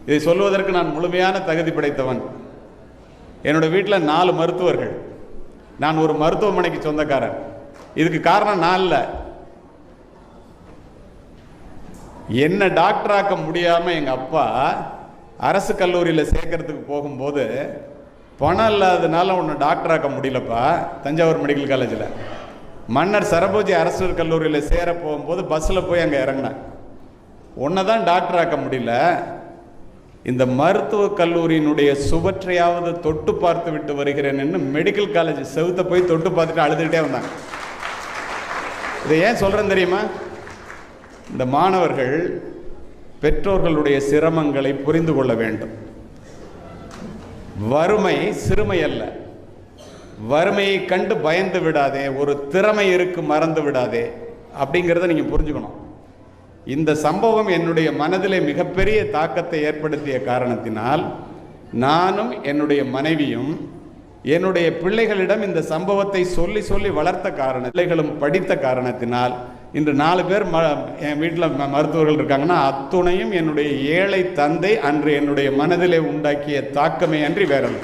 இதை சொல்வதற்கு நான் முழுமையான தகுதி படைத்தவன். என்னோட வீட்டில் 4 மருத்துவர்கள். நான் ஒரு மருத்துவமனைக்கு சொந்தக்காரன். இதுக்கு காரணம் நான் இல்லை. என்ன டாக்டராக்க முடியாமல் எங்கள் அப்பா அரசு கல்லூரியில் சேர்க்கறதுக்கு போகும்போது, பணம் இல்லாததுனால உன்னை டாக்டராக்க முடியலப்பா தஞ்சாவூர் மெடிக்கல் காலேஜில். மன்னர் சரபோஜி அரசு கல்லூரியில் சேர போகும்போது பஸ்ஸில் போய் அங்கே இறங்கினேன். உன்னை தான் டாக்டராக்க முடியல, இந்த மருத்துவக் கல்லூரியினுடைய சுவற்றையாவது தொட்டு பார்த்து விட்டு வருகிறேன் என்று மெடிக்கல் காலேஜ் செவுத்த போய் தொட்டு பார்த்துட்டு அழுதுகிட்டே வந்தாங்க. இதை ஏன் சொல்கிறேன்னு தெரியுமா? இந்த மாணவர்கள் பெற்றோர்களுடைய சிரமங்களை புரிந்து கொள்ள வேண்டும். வறுமை சிறுமை அல்ல. வறுமையை கண்டு பயந்து விடாதே, ஒரு திறமை இருக்கு மறந்து விடாதே அப்படிங்கிறத நீங்கள் புரிஞ்சுக்கணும். இந்த சம்பவம் என்னுடைய மனதிலே மிகப்பெரிய தாக்கத்தை ஏற்படுத்திய காரணத்தினால் நானும் என்னுடைய மனைவியும் என்னுடைய பிள்ளைகளிடம் இந்த சம்பவத்தை சொல்லி சொல்லி வளர்த்த காரணம், பிள்ளைகளும் படித்த காரணத்தினால் இன்று 4 பேர் என் வீட்டில் மருத்துவர்கள் இருக்காங்கன்னா அத்துணையும் என்னுடைய ஏழை தந்தை அன்று என்னுடைய மனதிலே உண்டாக்கிய தாக்கமே அன்றி வேறல்ல.